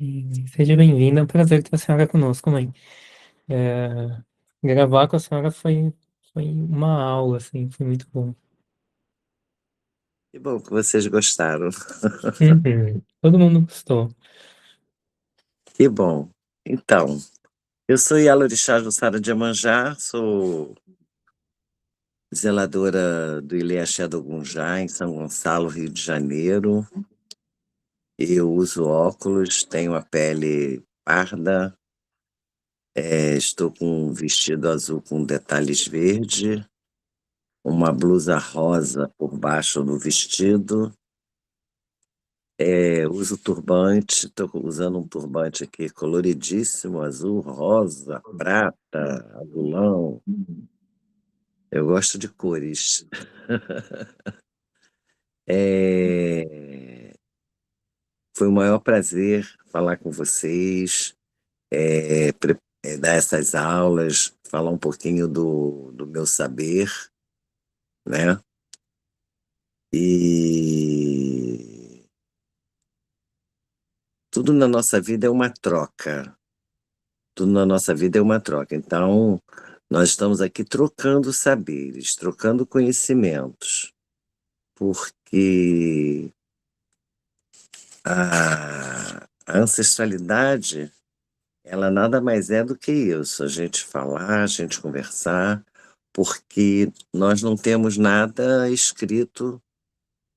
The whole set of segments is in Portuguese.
E seja bem-vinda, é um prazer ter a senhora conosco, mãe. É, gravar com a senhora foi uma aula, assim, foi muito bom. Que bom que vocês gostaram. Uhum. Todo mundo gostou. Que bom. Então, eu sou Yalorixá Jussara de Iemanjá, sou zeladora do Ilê Axé do Gunjá, em São Gonçalo, Rio de Janeiro. Eu uso óculos, tenho a pele parda, estou com um vestido azul com detalhes verde, uma blusa rosa por baixo do vestido. Uso turbante, estou usando um turbante aqui coloridíssimo, azul, rosa, prata, azulão. Eu gosto de cores. Eh, Foi um maior prazer falar com vocês, dar essas aulas, falar um pouquinho do meu saber, né. E tudo na nossa vida é uma troca. Tudo na nossa vida é uma troca. Então, nós estamos aqui trocando saberes, trocando conhecimentos, porque a ancestralidade, ela nada mais é do que isso, a gente falar, a gente conversar, porque nós não temos nada escrito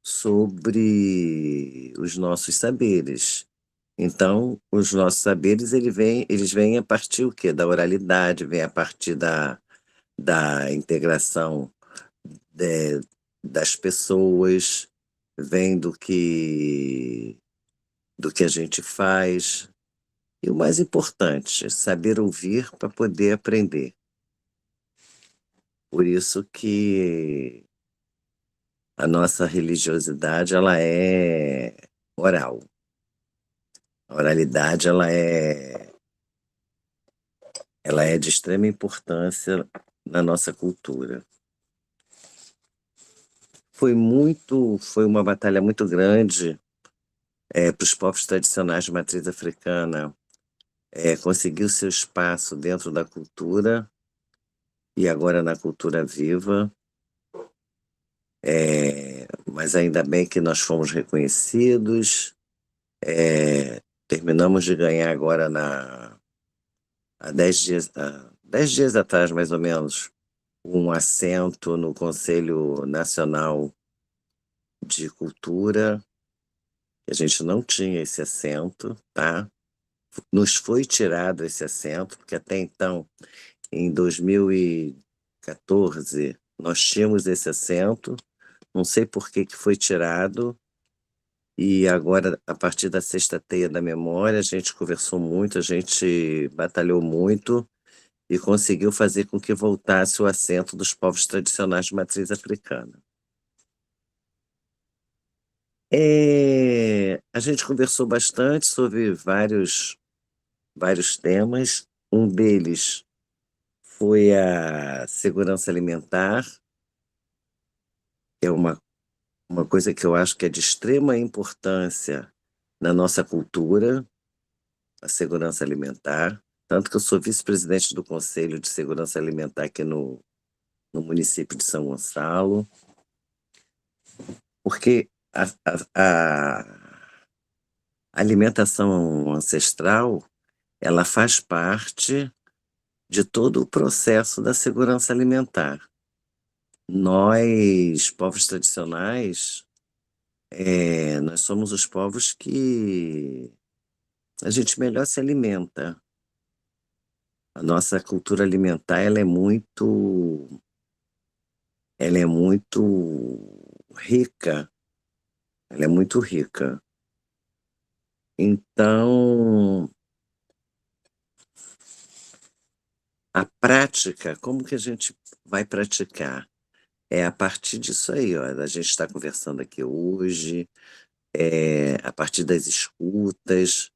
sobre os nossos saberes. Então, os nossos saberes eles vêm a partir o quê? Da oralidade, vem a partir da integração, eh, das pessoas, vem do que a gente faz. E o mais importante, saber ouvir para poder aprender. Por isso que a nossa religiosidade, ela é oral. A oralidade, ela é de extrema importância na nossa cultura. Foi uma batalha muito grande, para os povos tradicionais de matriz africana, conseguir o seu espaço dentro da cultura e agora na cultura viva. Mas ainda bem que nós fomos reconhecidos. Terminamos de ganhar agora há 10 dias atrás, mais ou menos, um assento no Conselho Nacional de Cultura. A gente não tinha esse assento, tá? Nos foi tirado esse assento, porque até então, em 2014, nós tínhamos esse assento, não sei por que que foi tirado, e agora, a partir da Sexta Teia da Memória, a gente conversou muito, a gente batalhou muito e conseguiu fazer com que voltasse o assento dos povos tradicionais de matriz africana. A gente conversou bastante sobre vários temas. Um deles foi a segurança alimentar, que é uma coisa que eu acho que é de extrema importância na nossa cultura, a segurança alimentar. Tanto que eu sou vice-presidente do Conselho de Segurança Alimentar aqui no município de São Gonçalo, porque a alimentação ancestral, ela faz parte de todo o processo da segurança alimentar. Nós, povos tradicionais, nós somos os povos que a gente melhor se alimenta. A nossa cultura alimentar, ela é muito rica, ela é muito rica. Então, a prática, como que a gente vai praticar? É a partir disso aí, ó, a gente está conversando aqui hoje, a partir das escutas,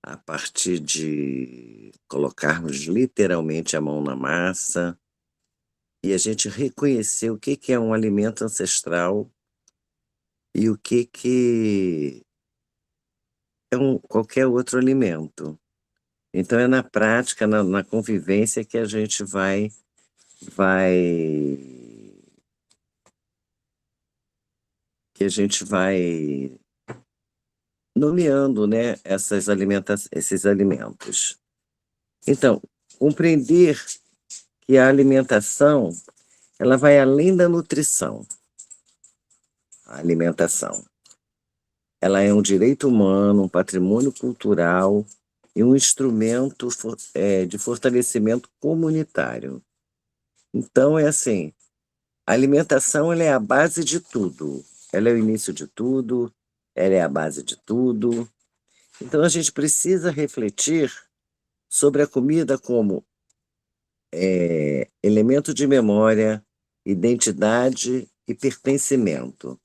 a partir de colocarmos literalmente a mão na massa e a gente reconhecer o que que é um alimento ancestral e o que que qualquer outro alimento. Então é na prática, na convivência que a gente vai vai nomeando, né, esses alimentos. Então, compreender que a alimentação, ela vai além da nutrição. A alimentação, ela é um direito humano, um patrimônio cultural e um instrumento de fortalecimento comunitário. Então é assim, a alimentação ela é a base de tudo, ela é o início de tudo, ela é a base de tudo. Então a gente precisa refletir sobre a comida como elemento de memória, identidade e pertencimento.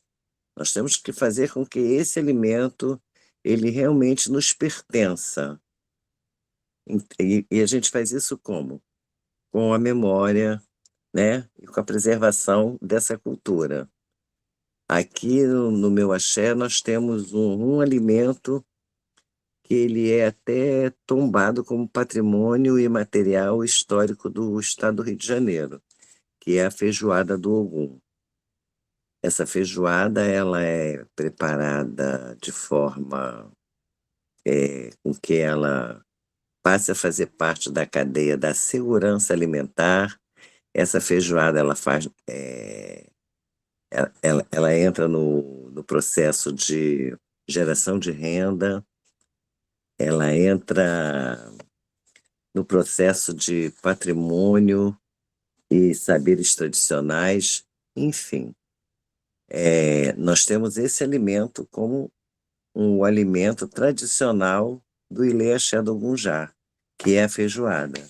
Nós temos que fazer com que esse alimento, ele realmente nos pertença. E a gente faz isso como? Com a memória, né, e com a preservação dessa cultura. Aqui no meu axé nós temos um alimento que ele é até tombado como patrimônio imaterial histórico do estado do Rio de Janeiro, que é a feijoada do Ogum. Essa feijoada ela é preparada de forma, com que ela passe a fazer parte da cadeia da segurança alimentar. Essa feijoada ela entra no processo de geração de renda, ela entra no processo de patrimônio e saberes tradicionais, enfim. Nós temos esse alimento como um alimento tradicional do Ilê Axé do Gunjá, que é a feijoada.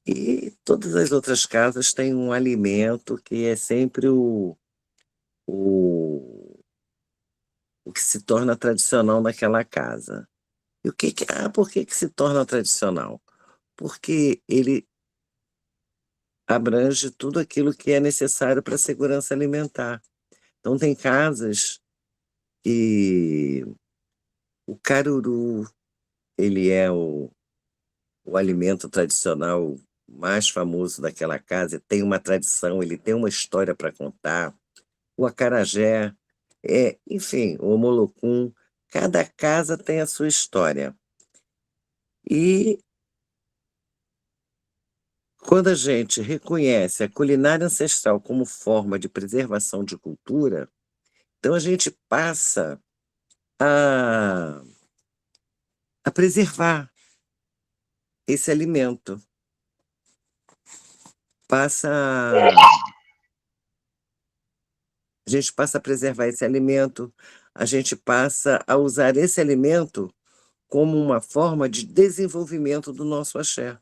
E todas as outras casas têm um alimento que é sempre o, o que se torna tradicional naquela casa. E por que que se torna tradicional? Porque ele abrange tudo aquilo que é necessário para a segurança alimentar. Então tem casas que o caruru, ele é o alimento tradicional mais famoso daquela casa, tem uma tradição, ele tem uma história para contar. O acarajé, enfim, o molocum, cada casa tem a sua história. E quando a gente reconhece a culinária ancestral como forma de preservação de cultura, então a gente passa a preservar esse alimento, passa a gente passa a preservar esse alimento, a gente passa a usar esse alimento como uma forma de desenvolvimento do nosso axé.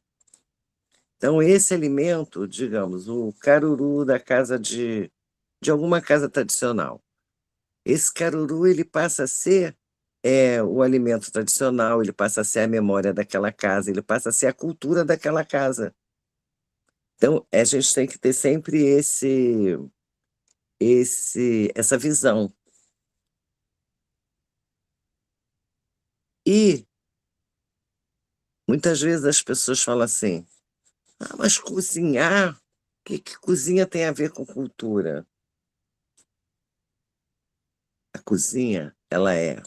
Então esse alimento, digamos, o caruru da casa de alguma casa tradicional, esse caruru ele passa a ser, o alimento tradicional, ele passa a ser a memória daquela casa, ele passa a ser a cultura daquela casa. Então, a gente tem que ter sempre essa visão. E muitas vezes as pessoas falam assim: "Ah, mas cozinhar, que cozinha tem a ver com cultura?". A cozinha, ela é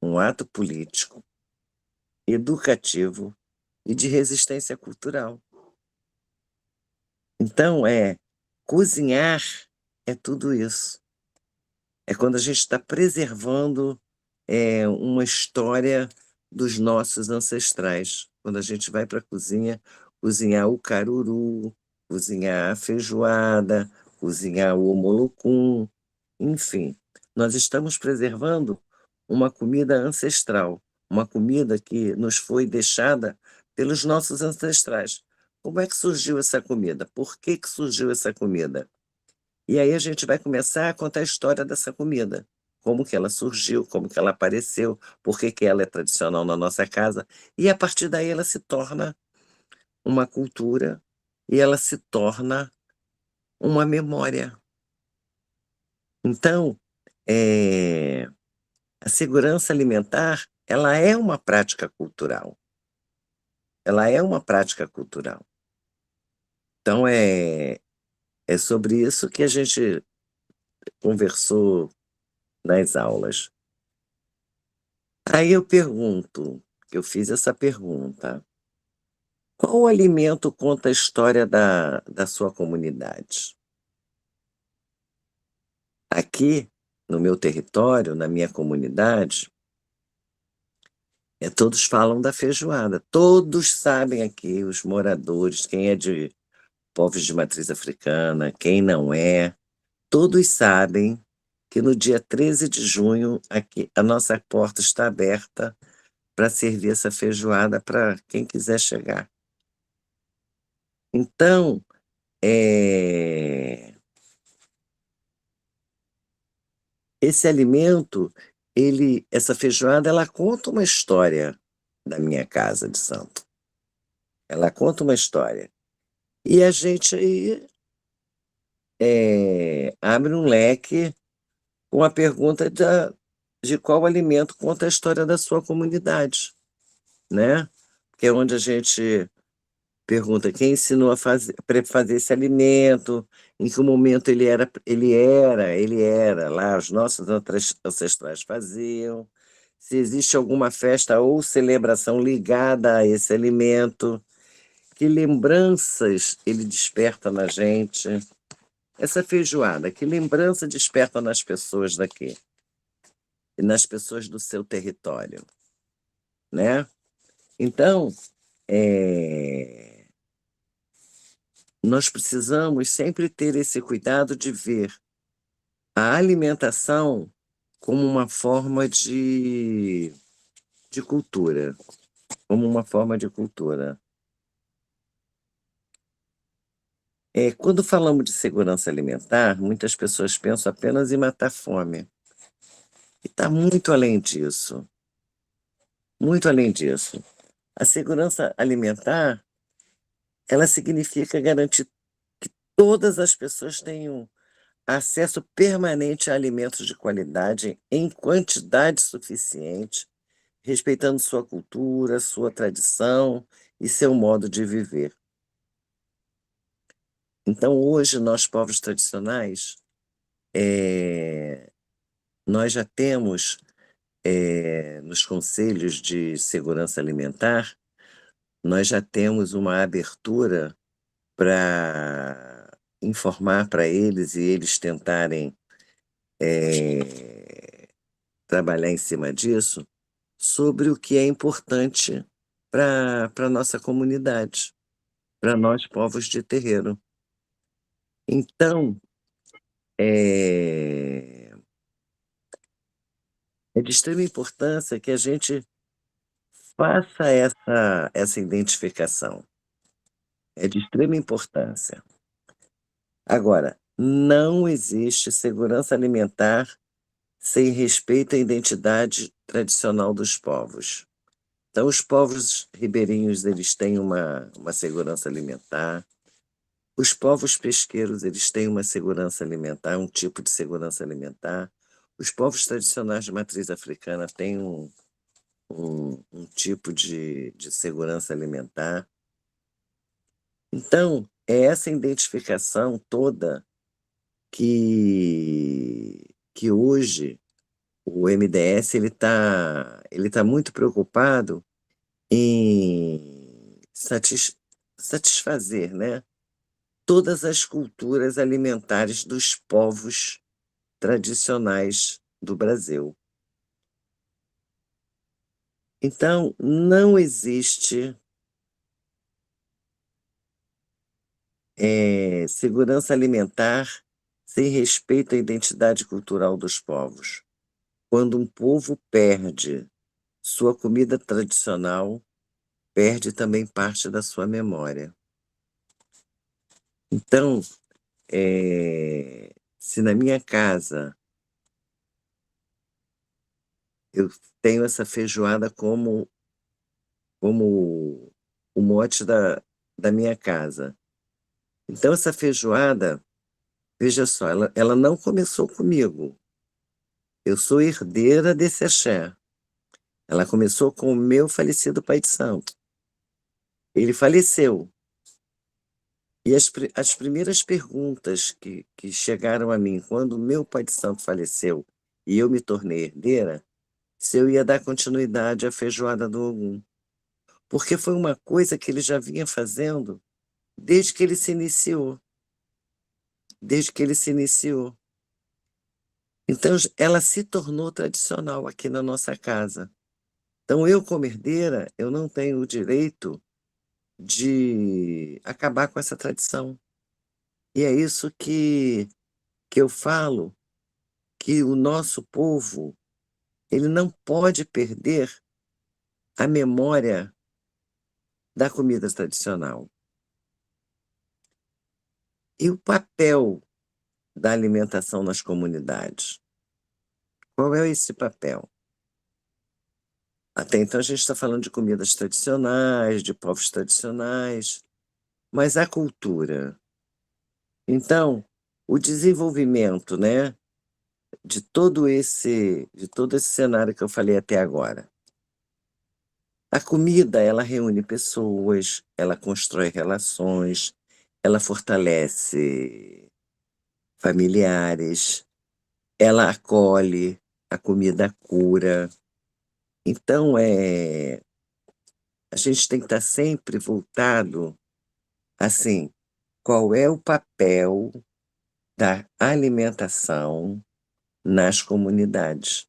um ato político, educativo e de resistência cultural. Então cozinhar é tudo isso. É quando a gente está preservando, uma história dos nossos ancestrais. Quando a gente vai para a cozinha, cozinhar o caruru, cozinhar a feijoada, cozinhar o omolokum, enfim, nós estamos preservando uma comida ancestral, uma comida que nos foi deixada pelos nossos ancestrais. Como é que surgiu essa comida? Por que que surgiu essa comida? E aí a gente vai começar a contar a história dessa comida, como que ela surgiu, como que ela apareceu, por que que ela é tradicional na nossa casa, e a partir daí ela se torna uma cultura e ela se torna uma memória. Então, eh, A segurança alimentar, ela é uma prática cultural. Ela é uma prática cultural. Então é sobre isso que a gente conversou nas aulas. Aí eu fiz essa pergunta: qual alimento conta a história da sua comunidade? Aqui, no meu território, na minha comunidade, todos falam da feijoada. Todos sabem aqui, os moradores, quem é de povos de matriz africana, quem não é, todos sabem que no dia 13 de junho, aqui, a nossa porta está aberta para servir essa feijoada para quem quiser chegar. Então, eh, esse alimento, essa feijoada, ela conta uma história da minha casa de santo. Ela conta uma história. E a gente, abre um leque com a pergunta de qual alimento conta a história da sua comunidade, né. Que é onde a gente pergunta quem ensinou a fazer esse alimento, em que momento ele era, lá os nossos ancestrais faziam, se existe alguma festa ou celebração ligada a esse alimento, que lembranças ele desperta na gente. Essa feijoada, que lembrança desperta nas pessoas daqui e nas pessoas do seu território, né. Então, eh nós precisamos sempre ter esse cuidado de ver a alimentação como uma forma de cultura, como uma forma de cultura. Quando falamos de segurança alimentar, muitas pessoas pensam apenas em matar fome, e está muito além disso, muito além disso. A segurança alimentar, ela significa garantir que todas as pessoas tenham acesso permanente a alimentos de qualidade em quantidade suficiente, respeitando sua cultura, sua tradição e seu modo de viver. Então, hoje, nós, povos tradicionais, eh, nós já temos, nos conselhos de segurança alimentar, nós já temos uma abertura para informar para eles e eles tentarem, eh, trabalhar em cima disso, sobre o que é importante para a nossa comunidade, para nós povos de terreiro. Então, eh, é de extrema importância que a gente faça essa identificação, é de extrema importância. Agora, não existe segurança alimentar sem respeito à identidade tradicional dos povos. Então os povos ribeirinhos, eles têm uma segurança alimentar. Os povos pesqueiros, eles têm uma segurança alimentar, um tipo de segurança alimentar. Os povos tradicionais de matriz africana têm um tipo de segurança alimentar. Então, é essa identificação toda que hoje o MDS ele tá muito preocupado em satisfazer, né, todas as culturas alimentares dos povos tradicionais do Brasil. Então, não existe, segurança alimentar sem respeito à identidade cultural dos povos. Quando um povo perde sua comida tradicional, perde também parte da sua memória. Então, se na minha casa eu tenho essa feijoada como o mote da minha casa. Então essa feijoada, veja só, ela não começou comigo, Eu sou herdeira desse axé. Ela começou com o meu falecido pai de santo. Ele faleceu. E as primeiras perguntas que chegaram a mim quando o meu pai de santo faleceu e eu me tornei herdeira, se eu ia dar continuidade à feijoada do Ogum. Porque foi uma coisa que ele já vinha fazendo desde que ele se iniciou. Desde que ele se iniciou. Então, ela se tornou tradicional aqui na nossa casa. Então, eu, como herdeira, eu não tenho o direito de acabar com essa tradição. E é isso que eu falo, que o nosso povo, ele não pode perder a memória da comida tradicional. E o papel da alimentação nas comunidades? Qual é esse papel? Até então a gente está falando de comidas tradicionais, de povos tradicionais, mas a cultura. Então, o desenvolvimento, né, de todo esse cenário que eu falei até agora. A comida, ela reúne pessoas, ela constrói relações, ela fortalece familiares, ela acolhe, a comida cura. Então, a gente tem que estar sempre voltado, assim, qual é o papel da alimentação nas comunidades.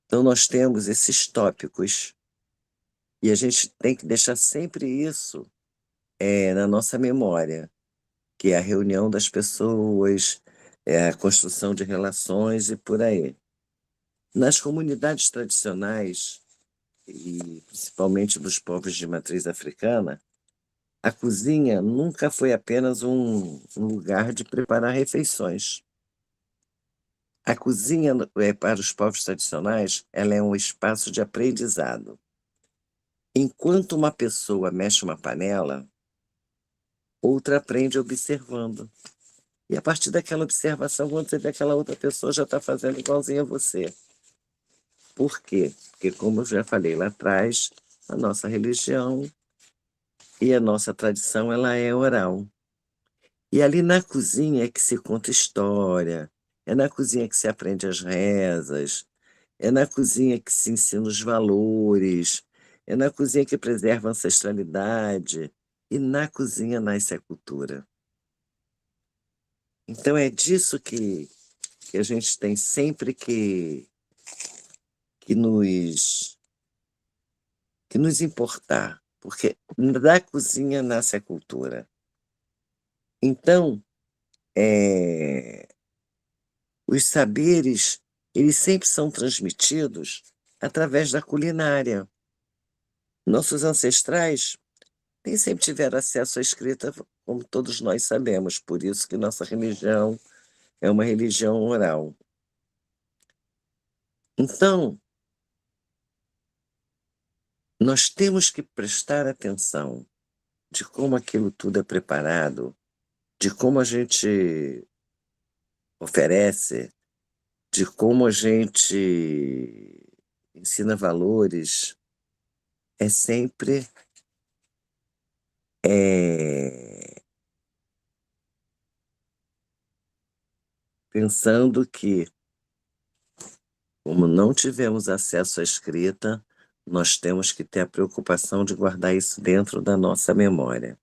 Então, nós temos esses tópicos e a gente tem que deixar sempre isso na nossa memória, que é a reunião das pessoas, é a construção de relações e por aí. Nas comunidades tradicionais, e principalmente dos povos de matriz africana, a cozinha nunca foi apenas um lugar de preparar refeições. A cozinha, para os povos tradicionais, ela é um espaço de aprendizado. Enquanto uma pessoa mexe uma panela, outra aprende observando. E a partir daquela observação, quando você vê aquela outra pessoa já está fazendo igualzinho a você. Por quê? Porque, como eu já falei lá atrás, a nossa religião e a nossa tradição, ela é oral. E ali na cozinha é que se conta história, é na cozinha que se aprende as rezas, é na cozinha que se ensina os valores, é na cozinha que preserva a ancestralidade, e na cozinha nasce a cultura. Então é disso que a gente tem sempre que nos, que nos importar, porque da cozinha nasce a cultura. Então, eh, os saberes, eles sempre são transmitidos através da culinária. Nossos ancestrais nem sempre tiveram acesso à escrita, como todos nós sabemos, por isso que nossa religião é uma religião oral. Então, nós temos que prestar atenção de como aquilo tudo é preparado, de como a gente oferece, de como a gente ensina valores, é sempre eh, pensando que, como não tivemos acesso à escrita, nós temos que ter a preocupação de guardar isso dentro da nossa memória.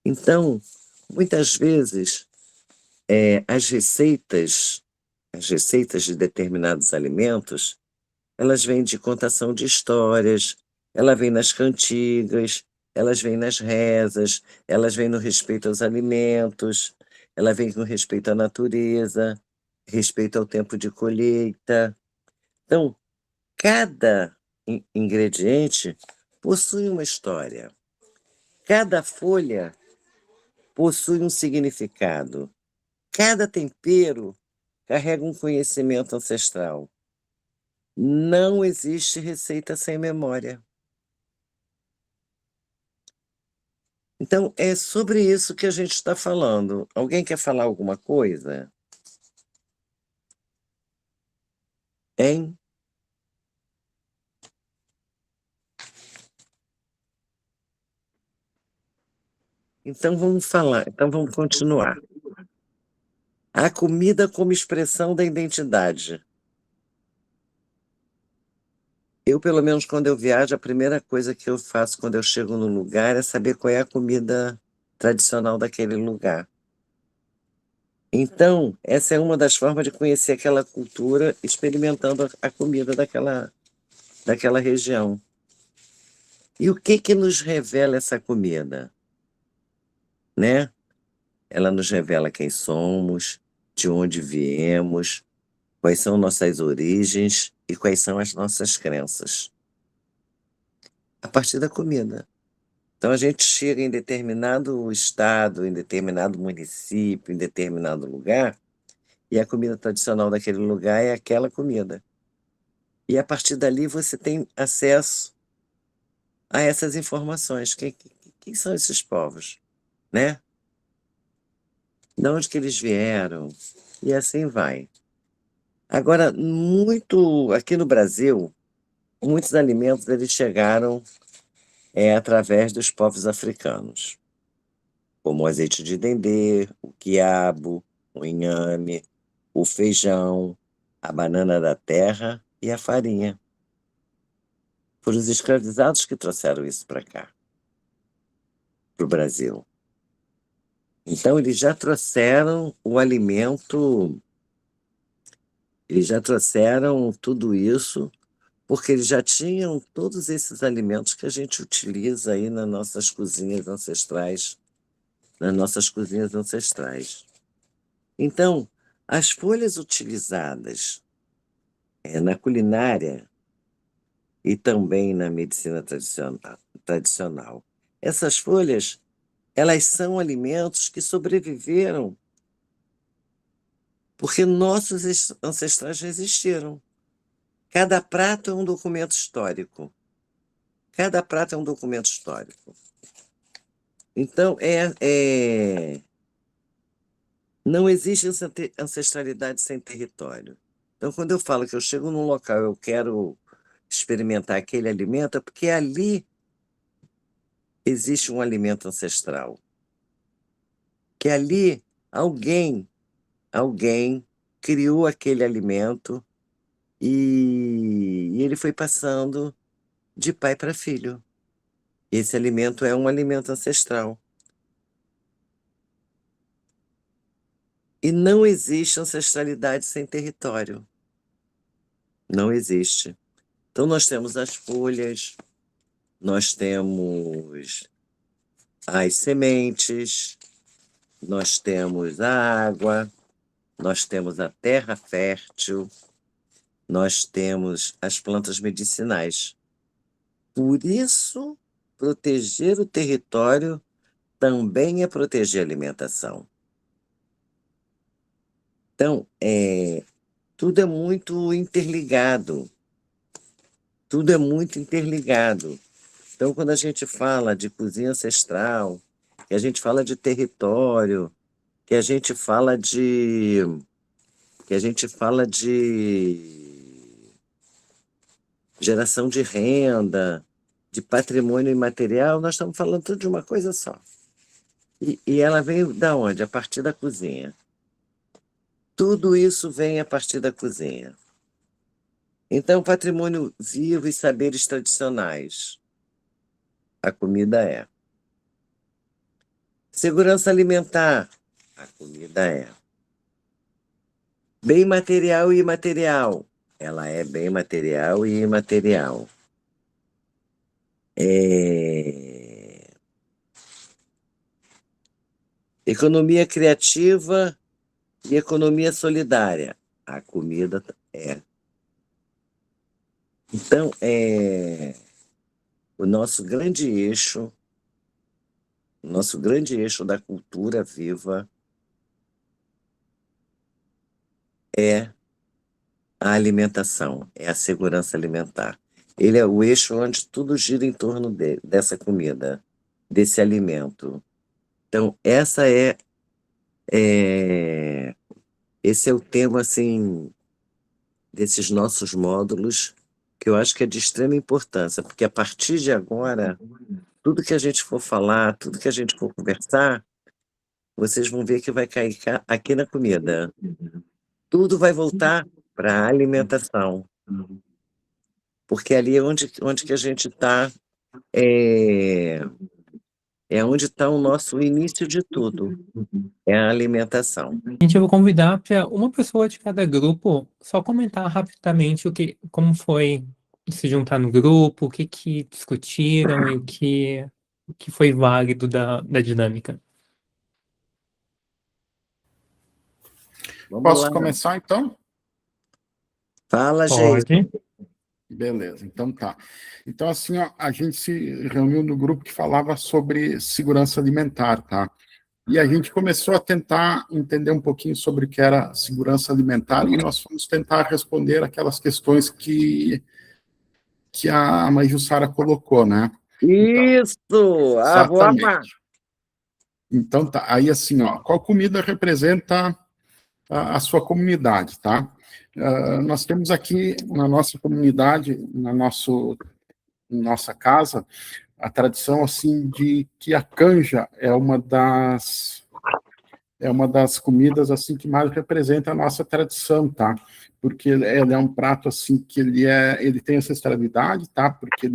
Então, muitas vezes, as receitas de determinados alimentos, elas vêm de contação de histórias, ela vem nas cantigas, elas vêm nas rezas, elas vêm no respeito aos alimentos, ela vem com respeito à natureza, respeito ao tempo de colheita. Então, cada ingrediente possui uma história, cada folha possui um significado, cada tempero carrega um conhecimento ancestral. Não existe receita sem memória. Então, é sobre isso que a gente está falando. Alguém quer falar alguma coisa? Hein? Então vamos falar, então vamos continuar. A comida como expressão da identidade. Eu, pelo menos, quando eu viajo, a primeira coisa que eu faço quando eu chego no lugar é saber qual é a comida tradicional daquele lugar. Então, essa é uma das formas de conhecer aquela cultura, experimentando a comida daquela região. E o que que nos revela essa comida, né? Ela nos revela quem somos, de onde viemos, quais são nossas origens e quais são as nossas crenças. A partir da comida. Então a gente chega em determinado estado, em determinado município, em determinado lugar, e a comida tradicional daquele lugar é aquela comida. E a partir dali você tem acesso a essas informações. Quem são esses povos, né? De onde que eles vieram? E assim vai. Agora, muito aqui no Brasil, muitos alimentos eles chegaram através dos povos africanos, como o azeite de dendê, o quiabo, o inhame, o feijão, a banana da terra e a farinha. Foram os escravizados que trouxeram isso para cá, para o Brasil. Então, eles já trouxeram o alimento, eles já trouxeram tudo isso, porque eles já tinham todos esses alimentos que a gente utiliza aí nas nossas cozinhas ancestrais, nas nossas cozinhas ancestrais. Então, as folhas utilizadas na culinária e também na medicina tradicional, essas folhas, elas são alimentos que sobreviveram porque nossos ancestrais resistiram. Cada prato é um documento histórico. Cada prato é um documento histórico. Então, não existe ancestralidade sem território. Então, quando eu falo que eu chego num local, eu quero experimentar aquele alimento, é porque ali existe um alimento ancestral. Que ali alguém criou aquele alimento e ele foi passando de pai para filho. Esse alimento é um alimento ancestral. E não existe ancestralidade sem território. Não existe. Então, nós temos as folhas, nós temos as sementes, nós temos a água, nós temos a terra fértil, nós temos as plantas medicinais. Por isso, proteger o território também é proteger a alimentação. Então, tudo é muito interligado. Tudo é muito interligado. Então, quando a gente fala de cozinha ancestral, que a gente fala de território, que a gente fala de, que a gente fala de geração de renda, de patrimônio imaterial, nós estamos falando tudo de uma coisa só. E ela veio da onde? A partir da cozinha. Tudo isso vem a partir da cozinha. Então, patrimônio vivo e saberes tradicionais. A comida é. Segurança alimentar. A comida é. Bem material e imaterial. Ela é bem material e imaterial. É... Economia criativa e economia solidária. A comida é. Então, o nosso grande eixo da cultura viva é a alimentação, é a segurança alimentar. Ele é o eixo onde tudo gira em torno dessa comida, desse alimento. Então, é, esse é o tema, assim, desses nossos módulos, que eu acho que é de extrema importância, porque a partir de agora, tudo que a gente for falar, tudo que a gente for conversar, vocês vão ver que vai cair aqui na comida. Tudo vai voltar para a alimentação, porque ali é onde que a gente está, é, é onde está o nosso início de tudo, é a alimentação. Gente, eu vou convidar para uma pessoa de cada grupo só comentar rapidamente como foi se juntar no grupo, o que que discutiram e o que foi válido da dinâmica. Vamos lá, Posso começar, então? fala, gente. Pode. Beleza, então tá. Então, assim, ó, a gente se reuniu no grupo que falava sobre segurança alimentar, tá? E a gente começou a tentar entender um pouquinho sobre o que era segurança alimentar e nós fomos tentar responder aquelas questões que a mãe Jussara colocou, né? Isso! Ah, vou amar. Exatamente. Então, tá. Aí, assim, ó, qual comida representa a sua comunidade, tá? Nós temos aqui na nossa comunidade, nossa casa, a tradição assim de que a canja é uma das comidas assim que mais representa a nossa tradição, tá? Porque ele é um prato assim que ele tem ancestralidade, tá? Porque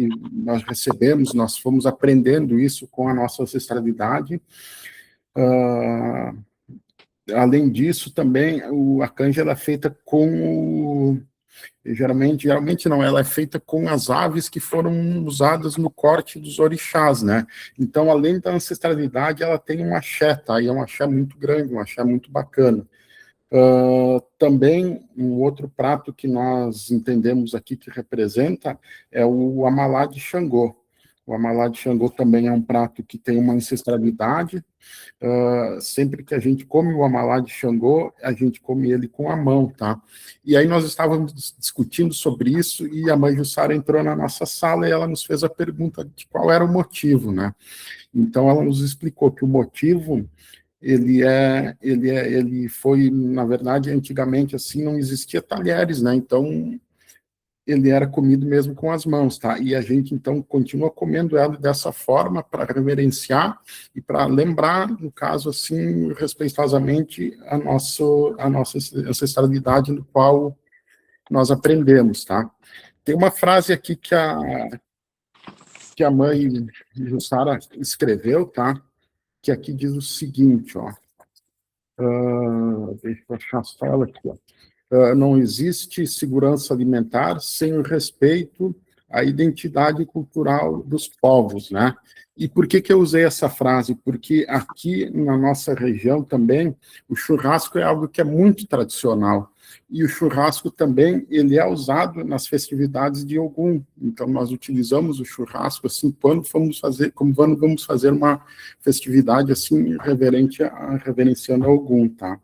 nós fomos aprendendo isso com a nossa ancestralidade. Além disso, também a canja ela é feita com geralmente não, ela é feita com as aves que foram usadas no corte dos orixás, né? Então, além da ancestralidade, ela tem um axé, tá? E é um axé muito grande, um axé muito bacana. Também, um outro prato que nós entendemos aqui que representa é o amalá de Xangô. O amalá de Xangô também é um prato que tem uma ancestralidade. Sempre que a gente come o amalá de Xangô, a gente come ele com a mão, tá? E aí nós estávamos discutindo sobre isso e a mãe Jussara entrou na nossa sala e ela nos fez a pergunta de qual era o motivo, né? Então ela nos explicou que o motivo ele foi, na verdade, antigamente assim não existia talheres, né? Então ele era comido mesmo com as mãos, tá? E a gente, então, continua comendo ela dessa forma para reverenciar e para lembrar, no caso, assim, respeitosamente, a nossa ancestralidade no qual nós aprendemos, tá? Tem uma frase aqui que a mãe Jussara escreveu, tá? Que aqui diz o seguinte, ó. Deixa eu achar só ela aqui, ó. Não existe segurança alimentar sem o respeito à identidade cultural dos povos, né? E por que eu usei essa frase? Porque aqui na nossa região também o churrasco é algo que é muito tradicional. E o churrasco também ele é usado nas festividades de Ogum. Então nós utilizamos o churrasco assim quando vamos fazer uma festividade assim reverenciando a Ogum, tá?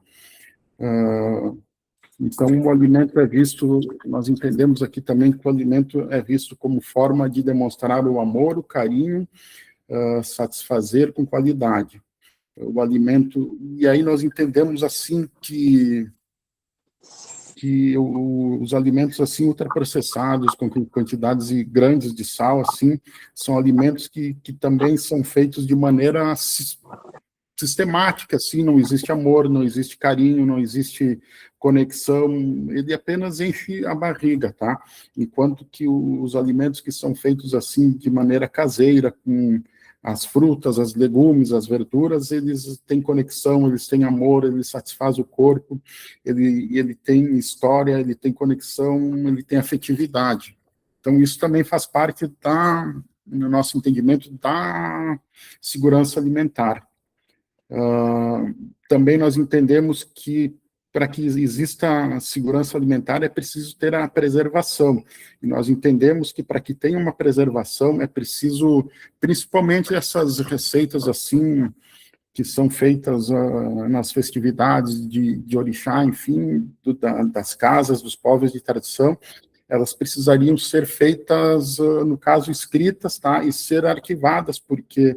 Então, o alimento é visto, nós entendemos aqui também que o alimento é visto como forma de demonstrar o amor, o carinho, satisfazer com qualidade. O alimento, e aí nós entendemos assim que os alimentos assim ultraprocessados, com quantidades grandes de sal, assim, são alimentos que também são feitos de maneira sistemática, assim, não existe amor, não existe carinho, não existe conexão, ele apenas enche a barriga, tá? Enquanto que os alimentos que são feitos assim de maneira caseira, com as frutas, as legumes, as verduras, eles têm conexão, eles têm amor, eles satisfazem o corpo, ele tem história, ele tem conexão, ele tem afetividade. Então, isso também faz parte no nosso entendimento da segurança alimentar. Também nós entendemos que para que exista segurança alimentar é preciso ter a preservação. E nós entendemos que para que tenha uma preservação é preciso, principalmente essas receitas assim, que são feitas nas festividades de orixá, enfim, das casas, dos povos de tradição, elas precisariam ser feitas, no caso, escritas, tá? E ser arquivadas, porque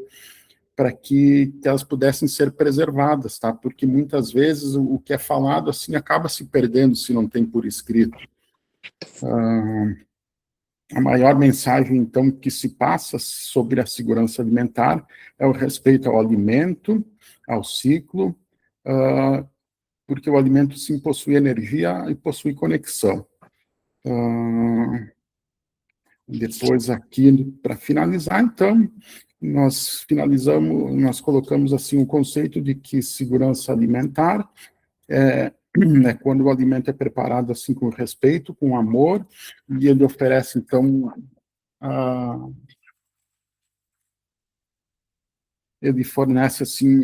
para que elas pudessem ser preservadas, tá? Porque muitas vezes o que é falado assim acaba se perdendo se não tem por escrito. A maior mensagem, então, que se passa sobre a segurança alimentar é o respeito ao alimento, ao ciclo, porque o alimento, sim, possui energia e possui conexão. Depois, aqui, para finalizar, então, nós colocamos, assim, o conceito de que segurança alimentar é quando o alimento é preparado, assim, com respeito, com amor, e ele oferece, então, ele fornece, assim,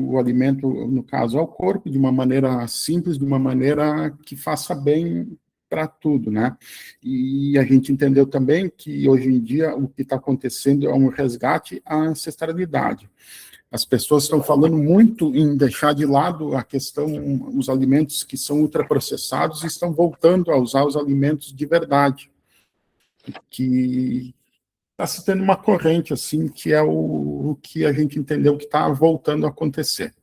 o alimento, no caso, ao corpo, de uma maneira simples, de uma maneira que faça bem para tudo, né? E a gente entendeu também que, hoje em dia, o que está acontecendo é um resgate à ancestralidade. As pessoas estão falando muito em deixar de lado a questão, os alimentos que são ultraprocessados, e estão voltando a usar os alimentos de verdade, que está se tendo uma corrente, assim, que é o que a gente entendeu que está voltando a acontecer.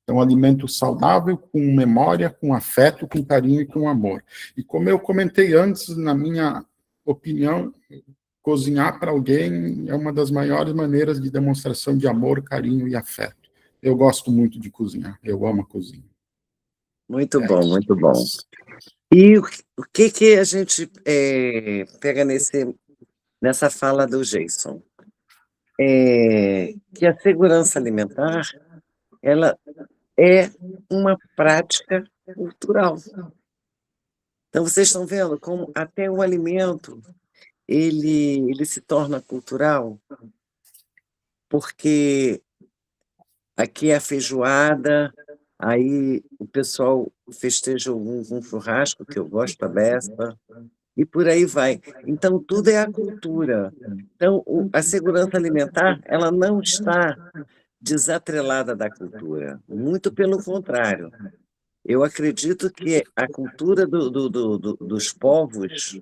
Então, alimento saudável, com memória, com afeto, com carinho e com amor. E como eu comentei antes, na minha opinião, cozinhar para alguém é uma das maiores maneiras de demonstração de amor, carinho e afeto. Eu gosto muito de cozinhar, eu amo a cozinha. Muito bom, muito bom. E o que a gente pega nessa fala do Jason? Que a segurança alimentar, ela é uma prática cultural. Então, vocês estão vendo como até o alimento, ele se torna cultural, porque aqui é a feijoada, aí o pessoal festeja um churrasco, que eu gosto da beça, e por aí vai. Então, tudo é a cultura. Então, a segurança alimentar, ela não está desatrelada da cultura, muito pelo contrário. Eu acredito que a cultura dos povos,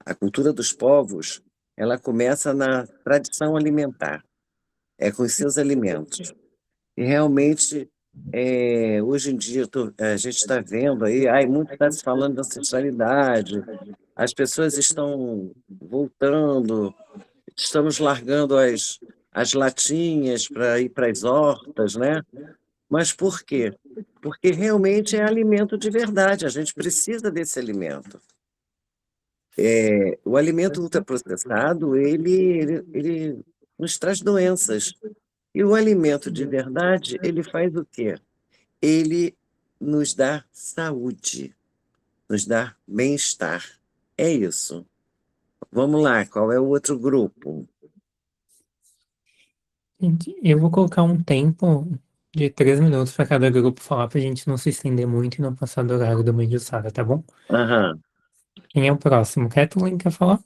a cultura dos povos, ela começa na tradição alimentar, com os seus alimentos. E realmente, hoje em dia, a gente está vendo aí, muito está se falando de ancestralidade, as pessoas estão voltando, estamos largando as latinhas para ir para as hortas, né? Mas por quê? Porque realmente é alimento de verdade, a gente precisa desse alimento. O alimento ultraprocessado, ele nos traz doenças. E o alimento de verdade, ele faz o quê? Ele nos dá saúde, nos dá bem-estar. É isso. Vamos lá, qual é o outro grupo? Gente, eu vou colocar um tempo de 3 minutos para cada grupo falar, para a gente não se estender muito e não passar do horário da mãe de Sara, tá bom? Aham. Quem é o próximo? Kathleen quer falar?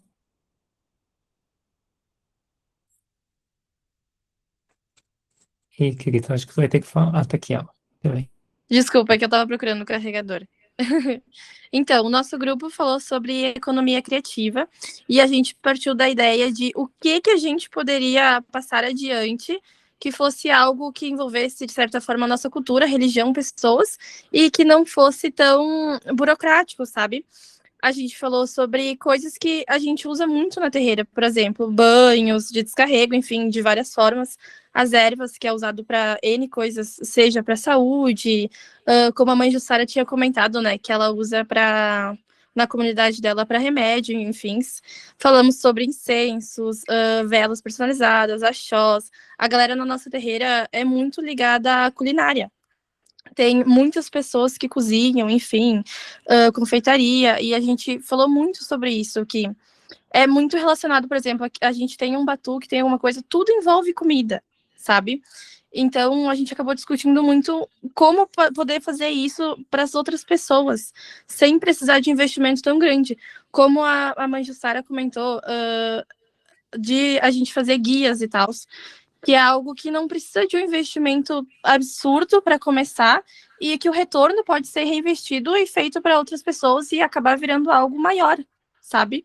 Ih, querido, acho que vai ter que falar. Ah, tá aqui ela. Peraí. Desculpa, é que eu tava procurando o carregador. Então, o nosso grupo falou sobre economia criativa e a gente partiu da ideia de o que a gente poderia passar adiante que fosse algo que envolvesse, de certa forma, a nossa cultura, religião, pessoas, e que não fosse tão burocrático, sabe? A gente falou sobre coisas que a gente usa muito na terreira, por exemplo, banhos de descarrego, enfim, de várias formas. As ervas, que é usado para N coisas, seja para saúde, como a mãe Jussara tinha comentado, né, que ela usa para na comunidade dela para remédio, enfim. Falamos sobre incensos, velas personalizadas, axós. A galera na nossa terreira é muito ligada à culinária. Tem muitas pessoas que cozinham, enfim, confeitaria, e a gente falou muito sobre isso, que é muito relacionado, por exemplo, a gente tem um batuque, tem alguma coisa, tudo envolve comida, sabe? Então, a gente acabou discutindo muito como poder fazer isso para as outras pessoas, sem precisar de investimento tão grande. Como a mãe Jussara comentou, de a gente fazer guias e tal, que é algo que não precisa de um investimento absurdo para começar e que o retorno pode ser reinvestido e feito para outras pessoas e acabar virando algo maior, sabe?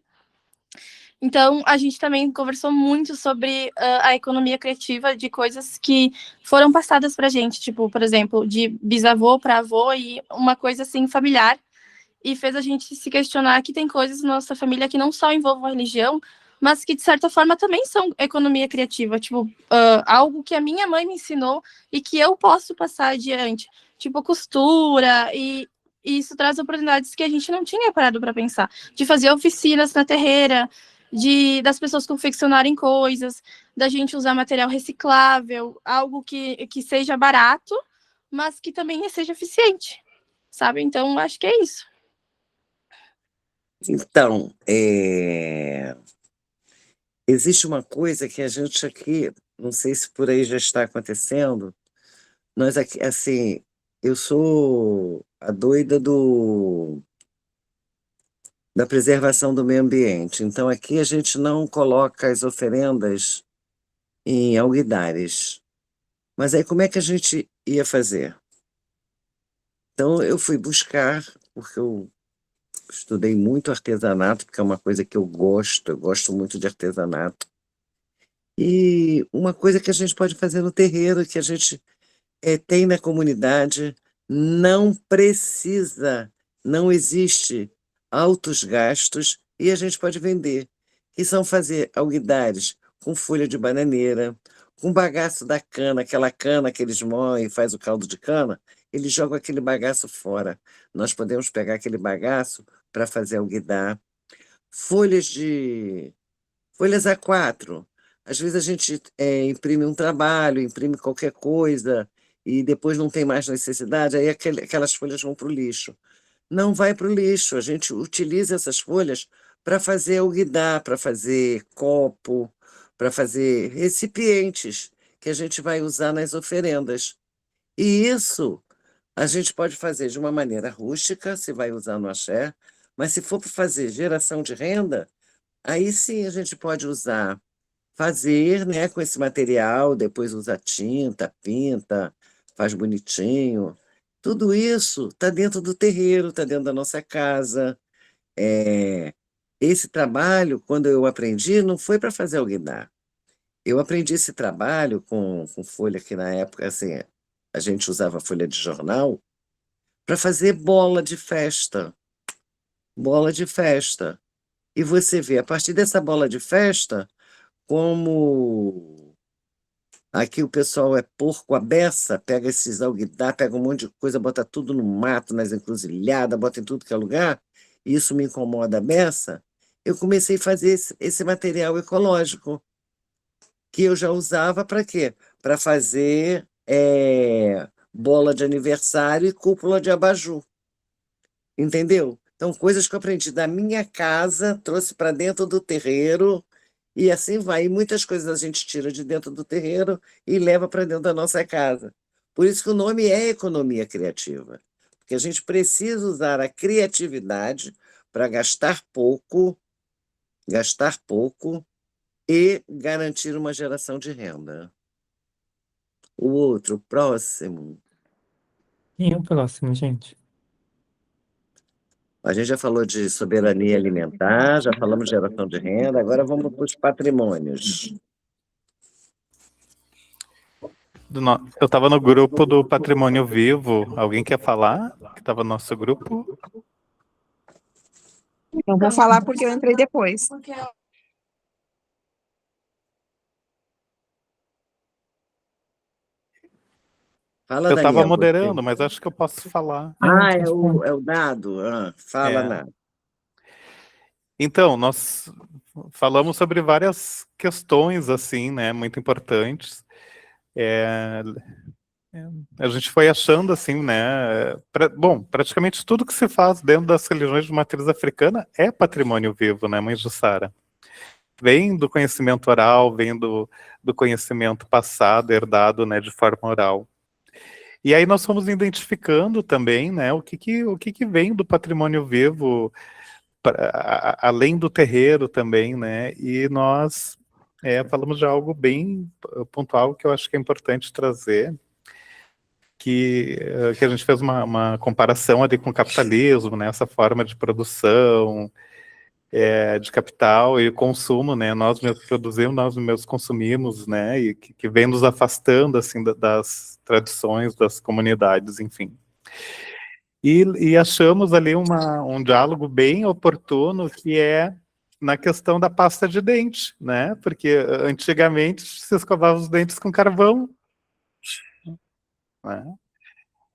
Então, a gente também conversou muito sobre a economia criativa de coisas que foram passadas para a gente, tipo, por exemplo, de bisavô para avô e uma coisa assim familiar e fez a gente se questionar que tem coisas na nossa família que não só envolvem a religião, mas que, de certa forma, também são economia criativa. Tipo, algo que a minha mãe me ensinou e que eu posso passar adiante. Tipo, costura, e isso traz oportunidades que a gente não tinha parado para pensar. De fazer oficinas na terreira, das pessoas confeccionarem coisas, da gente usar material reciclável, algo que seja barato, mas que também seja eficiente, sabe? Então, acho que é isso. Então, existe uma coisa que a gente aqui, não sei se por aí já está acontecendo, nós aqui, assim, eu sou a doida da preservação do meio ambiente, então aqui a gente não coloca as oferendas em alguidares. Mas aí como é que a gente ia fazer? Então eu fui buscar, porque eu estudei muito artesanato, porque é uma coisa que eu gosto muito de artesanato. E uma coisa que a gente pode fazer no terreiro, que a gente tem na comunidade, não precisa, não existe altos gastos e a gente pode vender, que são fazer alguidares com folha de bananeira, com bagaço da cana, aquela cana que eles moem e faz o caldo de cana, eles jogam aquele bagaço fora. Nós podemos pegar aquele bagaço para fazer alguidar. Folhas de folhas A4. Às vezes a gente imprime um trabalho, imprime qualquer coisa e depois não tem mais necessidade, aí aquelas folhas vão para o lixo. Não vai para o lixo, a gente utiliza essas folhas para fazer alguidar, para fazer copo, para fazer recipientes que a gente vai usar nas oferendas. E isso a gente pode fazer de uma maneira rústica, se vai usar no axé, mas se for para fazer geração de renda, aí sim a gente pode usar, fazer, né, com esse material, depois usa tinta, pinta, faz bonitinho. Tudo isso está dentro do terreiro, está dentro da nossa casa. É, esse trabalho, quando eu aprendi, não foi para fazer alguidar. Eu aprendi esse trabalho com folha que na época assim, a gente usava folha de jornal para fazer bola de festa. Bola de festa. E você vê, a partir dessa bola de festa, como aqui o pessoal é porco à beça, pega esses alguidar, pega um monte de coisa, bota tudo no mato, nas encruzilhadas, bota em tudo que é lugar, e isso me incomoda a beça, eu comecei a fazer esse material ecológico, que eu já usava para quê? Para fazer bola de aniversário e cúpula de abajur. Entendeu? Então, coisas que eu aprendi da minha casa, trouxe para dentro do terreiro, e assim vai. E muitas coisas a gente tira de dentro do terreiro e leva para dentro da nossa casa. Por isso que o nome é economia criativa. Porque a gente precisa usar a criatividade para gastar pouco e garantir uma geração de renda. O outro, próximo. E o próximo, gente? A gente já falou de soberania alimentar, já falamos de geração de renda, agora vamos para os patrimônios. Eu estava no grupo do Patrimônio Vivo. Alguém quer falar? Que estava no nosso grupo? Não vou falar porque eu entrei depois. Fala, Eu estava Daniel. moderando, mas acho que eu posso falar. É o dado. Fala, Ná. Então, nós falamos sobre várias questões, assim, né, muito importantes. A gente foi achando, assim, né, bom, praticamente tudo que se faz dentro das religiões de matriz africana é patrimônio vivo, né, Mãe Jussara? Vem do conhecimento oral, vem do conhecimento passado, herdado, né, de forma oral. E aí nós fomos identificando também, né, o que vem do patrimônio vivo, além do terreiro também, né, e nós falamos de algo bem pontual que eu acho que é importante trazer, que a gente fez uma comparação ali com o capitalismo, né, essa forma de produção, de capital e consumo, né, nós mesmos produzimos, nós mesmos consumimos, né, e que vem nos afastando, assim, das tradições, das comunidades, enfim. E achamos ali um diálogo bem oportuno, que é na questão da pasta de dente, né? Porque antigamente se escovava os dentes com carvão, né?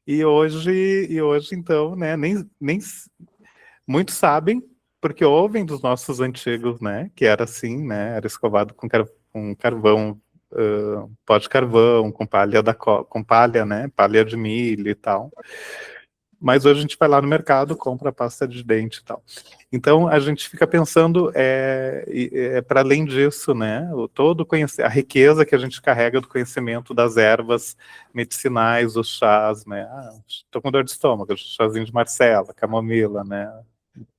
E hoje então, né? Nem muitos sabem, porque ouvem dos nossos antigos, né? Que era assim, né? Era escovado com carvão, pó de carvão, com palha, né? Palha de milho e tal. Mas hoje a gente vai lá no mercado, compra pasta de dente e tal. Então a gente fica pensando para além disso, né? A riqueza que a gente carrega do conhecimento das ervas medicinais, os chás, né? Estou com dor de estômago, chazinho de Marcela, camomila, né?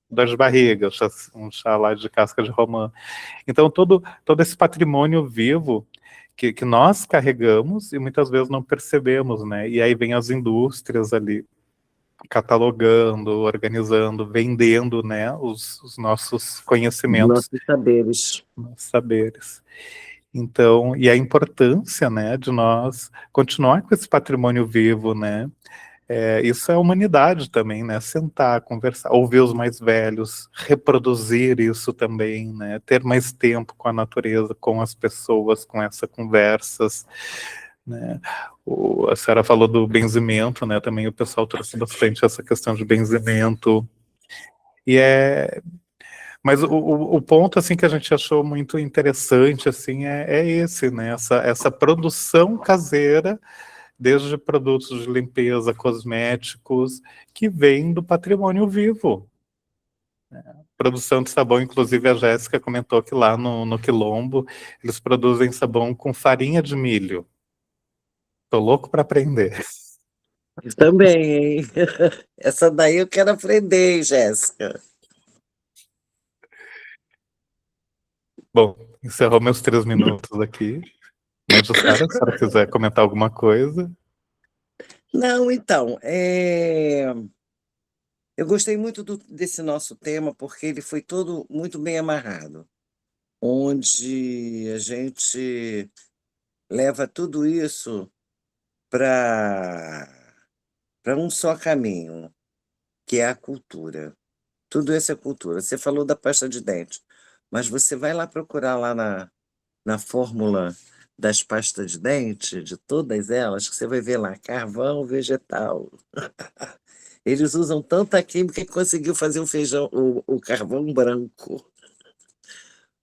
Dor de barriga, um chá lá de casca de romã. Então todo esse patrimônio vivo que nós carregamos e muitas vezes não percebemos, né? E aí vem as indústrias ali catalogando, organizando, vendendo, né, os nossos conhecimentos, Nossos saberes. nossos saberes. Então, e a importância, né, de nós continuar com esse patrimônio vivo, né, isso é a humanidade também, né, sentar, conversar, ouvir os mais velhos, reproduzir isso também, né, ter mais tempo com a natureza, com as pessoas, com essas conversas, né. A senhora falou do benzimento, né? Também o pessoal trouxe bastante essa questão de benzimento. Mas o ponto assim que a gente achou muito interessante assim é esse, né? Essa produção caseira, desde produtos de limpeza, cosméticos, que vem do patrimônio vivo. Produção de sabão, inclusive a Jéssica comentou que lá no Quilombo eles produzem sabão com farinha de milho. Tô louco para aprender. Eu também, hein? Essa daí eu quero aprender, hein, Jéssica. Bom, encerrou meus 3 minutos aqui. Mas, Jussara, se a senhora quiser comentar alguma coisa. Não, então, eu gostei muito desse nosso tema, porque ele foi todo muito bem amarrado, onde a gente leva tudo isso para um só caminho, que é a cultura. Tudo isso é cultura. Você falou da pasta de dente, mas você vai lá procurar lá na fórmula das pastas de dente, de todas elas, que você vai ver lá, carvão vegetal. Eles usam tanta química que conseguiu fazer o feijão, o carvão branco.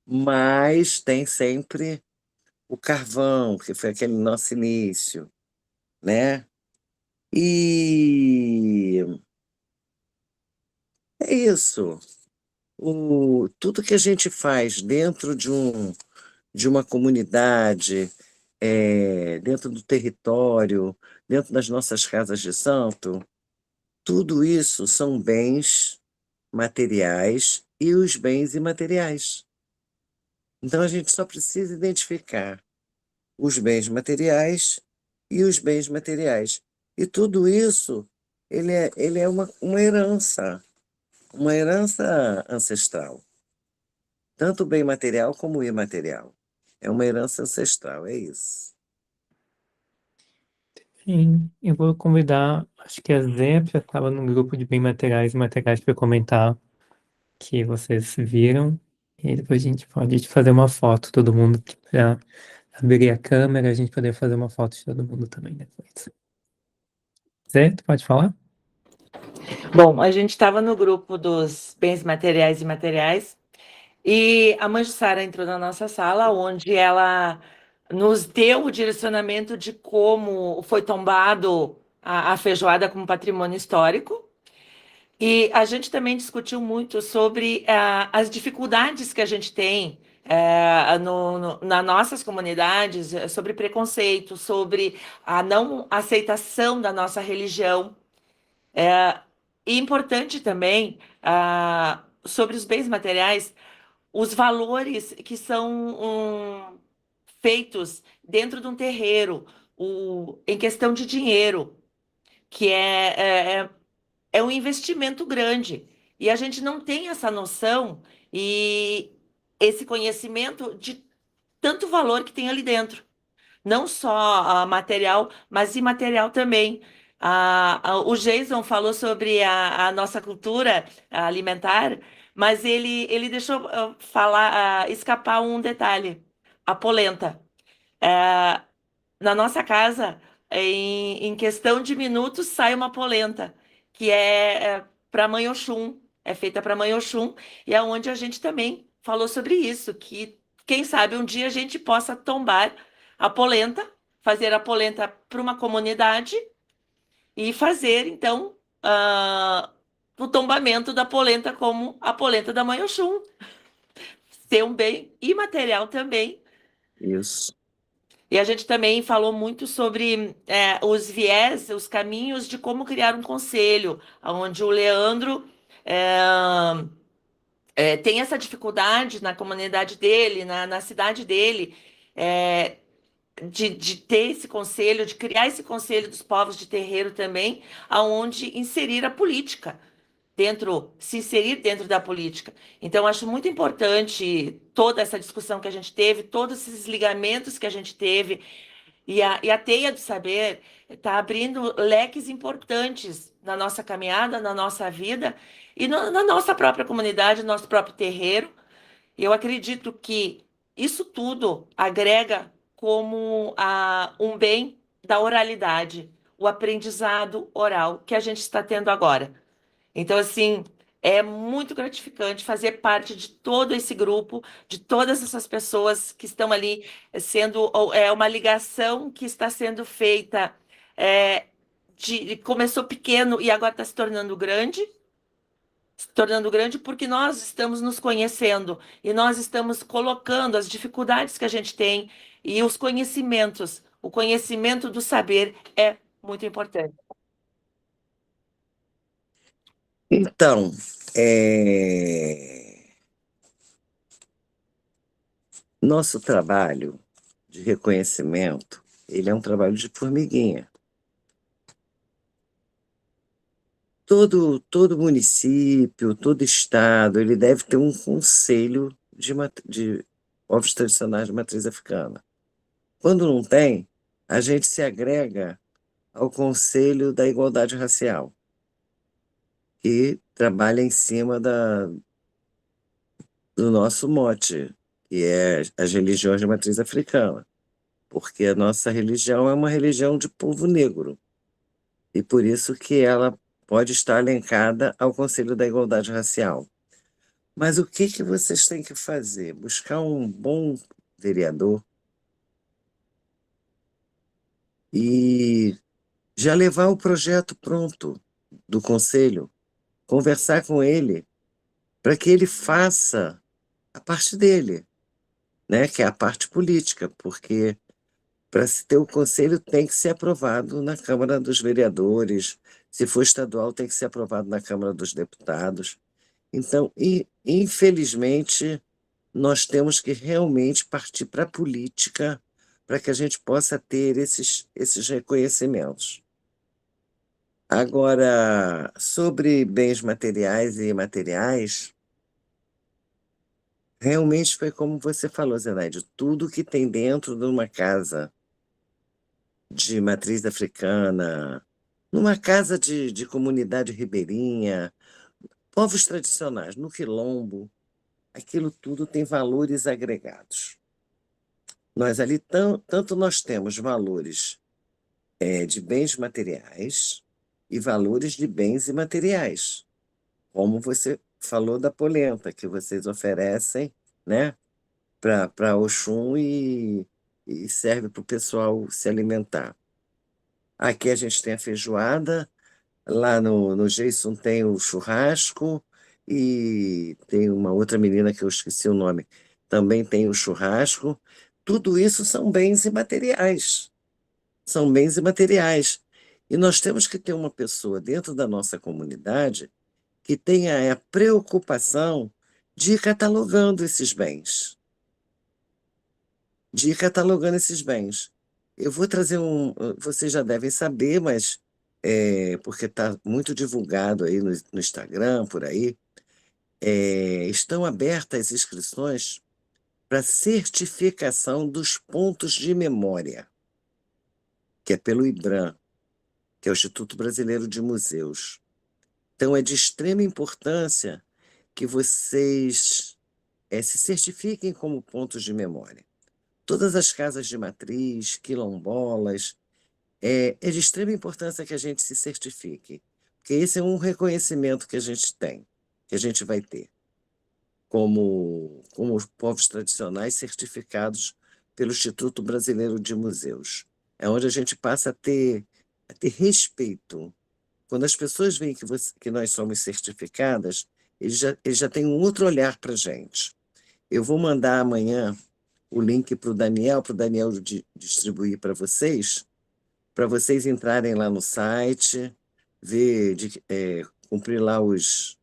Mas tem sempre o carvão, que foi aquele nosso início, né? E é isso. Tudo que a gente faz dentro de uma comunidade, dentro do território, dentro das nossas casas de santo, tudo isso são bens materiais e os bens imateriais. Então a gente só precisa identificar os bens materiais e os bens materiais. E tudo isso, ele é uma herança ancestral, tanto o bem material como o imaterial. É uma herança ancestral, é isso. Sim, eu vou convidar, acho que a Zé já estava no grupo de bem materiais e materiais para comentar que vocês viram. E depois a gente pode fazer uma foto, todo mundo, para abrir a câmera, a gente poder fazer uma foto de todo mundo também depois. Zé, tu pode falar? Bom, a gente estava no grupo dos bens materiais e imateriais e a mãe Jussara entrou na nossa sala, onde ela nos deu o direcionamento de como foi tombado a feijoada como patrimônio histórico. E a gente também discutiu muito sobre as dificuldades que a gente tem nas nossas comunidades, sobre preconceito, sobre a não aceitação da nossa religião. E importante também, sobre os bens materiais, os valores que são feitos dentro de um terreiro, em questão de dinheiro, que é um investimento grande. E a gente não tem essa noção e esse conhecimento de tanto valor que tem ali dentro. Não só material, mas imaterial também. O Jason falou sobre a nossa cultura alimentar, mas ele deixou escapar um detalhe: a polenta. É, na nossa casa, em questão de minutos, sai uma polenta, que é para Mãe Oxum, é feita para Mãe Oxum, e é onde a gente também falou sobre isso, que quem sabe um dia a gente possa tombar a polenta, fazer a polenta para uma comunidade e fazer, então, o tombamento da polenta como a polenta da Mãe Oxum, ser um bem imaterial também. Isso. E a gente também falou muito sobre os viés, os caminhos de como criar um conselho, onde o Leandro tem essa dificuldade na comunidade dele, na cidade dele, é, de ter esse conselho, de criar esse conselho dos povos de terreiro também, aonde inserir a política se inserir dentro da política. Então, acho muito importante toda essa discussão que a gente teve, todos esses ligamentos que a gente teve, e a Teia do Saber está abrindo leques importantes na nossa caminhada, na nossa vida e na nossa própria comunidade, no nosso próprio terreiro. Eu acredito que isso tudo agrega como um bem da oralidade, o aprendizado oral que a gente está tendo agora. Então, assim, é muito gratificante fazer parte de todo esse grupo, de todas essas pessoas que estão ali sendo uma ligação que está sendo feita, é, começou pequeno e agora está se tornando grande porque nós estamos nos conhecendo e nós estamos colocando as dificuldades que a gente tem e os conhecimentos. O conhecimento do saber é muito importante. Então, nosso trabalho de reconhecimento, ele é um trabalho de formiguinha. Todo município, todo estado, ele deve ter um conselho de povos tradicionais de matriz africana. Quando não tem, a gente se agrega ao Conselho da Igualdade Racial, que trabalha em cima do nosso mote, que é as religiões de matriz africana, porque a nossa religião é uma religião de povo negro, e por isso que ela pode estar linkada ao Conselho da Igualdade Racial. Mas o que vocês têm que fazer? Buscar um bom vereador e já levar o projeto pronto do conselho, conversar com ele para que ele faça a parte dele, né, que é a parte política, porque para se ter o conselho tem que ser aprovado na Câmara dos Vereadores, se for estadual tem que ser aprovado na Câmara dos Deputados. Então, infelizmente, nós temos que realmente partir para a política para que a gente possa ter esses reconhecimentos. Agora, sobre bens materiais e imateriais, realmente foi como você falou, Zenaide, tudo que tem dentro de uma casa de matriz africana, numa casa de comunidade ribeirinha, povos tradicionais, no quilombo, aquilo tudo tem valores agregados. Nós ali, tanto nós temos valores de bens materiais e valores de bens imateriais, como você falou da polenta, que vocês oferecem, né, para Oxum e serve para o pessoal se alimentar. Aqui a gente tem a feijoada, lá no Jason tem o churrasco, e tem uma outra menina que eu esqueci o nome, também tem o churrasco. Tudo isso são bens imateriais. São bens imateriais. E nós temos que ter uma pessoa dentro da nossa comunidade que tenha a preocupação de ir catalogando esses bens. De ir catalogando esses bens. Eu vou trazer vocês já devem saber, mas porque está muito divulgado aí no Instagram, por aí, estão abertas as inscrições para certificação dos pontos de memória, que é pelo IBRAM. que é o Instituto Brasileiro de Museus. Então, é de extrema importância que vocês se certifiquem como pontos de memória. Todas as casas de matriz, quilombolas, é de extrema importância que a gente se certifique, porque esse é um reconhecimento que a gente tem, que a gente vai ter, como povos tradicionais certificados pelo Instituto Brasileiro de Museus. É onde a gente passa a ter respeito. Quando as pessoas veem que nós somos certificadas, eles já têm um outro olhar para a gente. Eu vou mandar amanhã o link para o Daniel distribuir para vocês entrarem lá no site, ver, cumprir lá os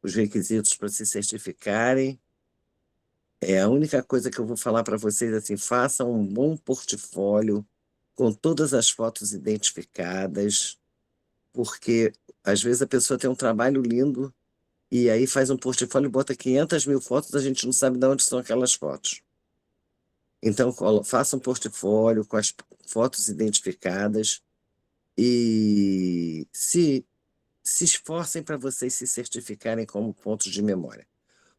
requisitos para se certificarem. A única coisa que eu vou falar para vocês assim, façam um bom portfólio com todas as fotos identificadas, porque às vezes a pessoa tem um trabalho lindo e aí faz um portfólio e bota 500.000 fotos, a gente não sabe de onde são aquelas fotos. Então, faça um portfólio com as fotos identificadas e se esforcem para vocês se certificarem como pontos de memória.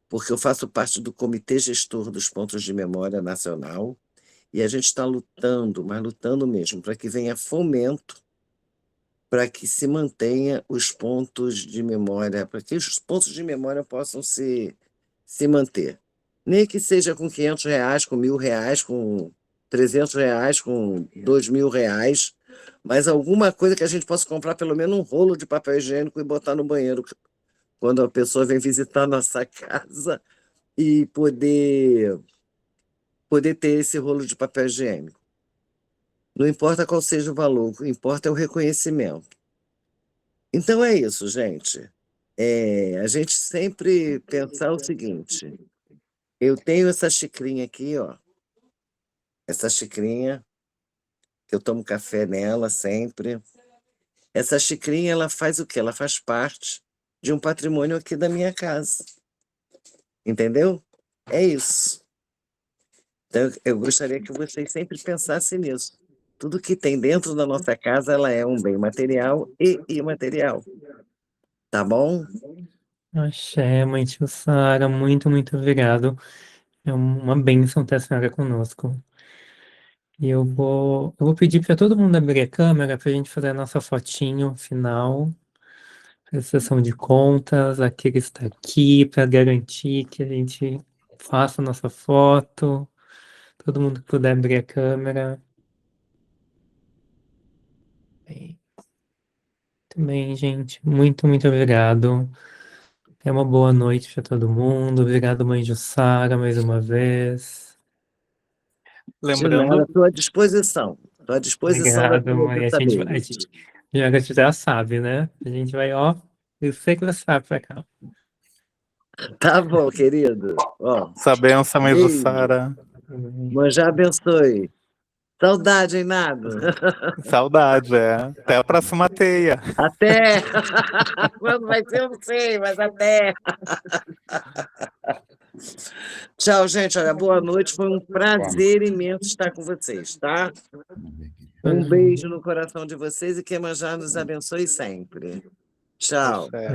Porque eu faço parte do Comitê Gestor dos Pontos de Memória Nacional e a gente está lutando, mas lutando mesmo, para que venha fomento, para que se mantenha os pontos de memória, para que os pontos de memória possam se manter. Nem que seja com R$500, com R$1.000, com R$300, com R$2.000, mas alguma coisa que a gente possa comprar pelo menos um rolo de papel higiênico e botar no banheiro quando a pessoa vem visitar a nossa casa e poder ter esse rolo de papel higiênico. Não importa qual seja o valor, o que importa é o reconhecimento. Então é isso, gente. A gente sempre pensar o seguinte: eu tenho essa xicrinha aqui, ó. Essa xicrinha, que eu tomo café nela sempre. Essa xicrinha, ela faz o quê? Ela faz parte de um patrimônio aqui da minha casa. Entendeu? É isso. Então, eu gostaria que vocês sempre pensassem nisso. Tudo que tem dentro da nossa casa, ela é um bem material e imaterial. Tá bom? Axé, mãe tio Sara, muito, muito obrigado. É uma bênção ter a senhora conosco. E eu vou pedir para todo mundo abrir a câmera para a gente fazer a nossa fotinho final, a sessão de contas. Aquele está aqui para garantir que a gente faça a nossa foto. Todo mundo que puder abrir a câmera. Bem, muito bem, gente. Muito, muito obrigado. É uma boa noite para todo mundo. Obrigado, mãe Jussara, mais uma vez. De nada, Lembrando, estou à disposição. Estou à disposição da Obrigado, turma mãe. saber. Já já sabe, né? A gente vai, ó. Eu sei que você sabe pra cá. Tá bom, querido. Ó, essa benção, mãe beijo. Jussara. Manjá abençoe. Saudade, hein, Nado? Saudade, é. Até a próxima teia. Até! Quando vai ser, eu não sei, mas até! Tchau, gente. Olha, boa noite. Foi um prazer imenso estar com vocês, tá? Um beijo no coração de vocês e que Iemanjá nos abençoe sempre. Tchau. Axé.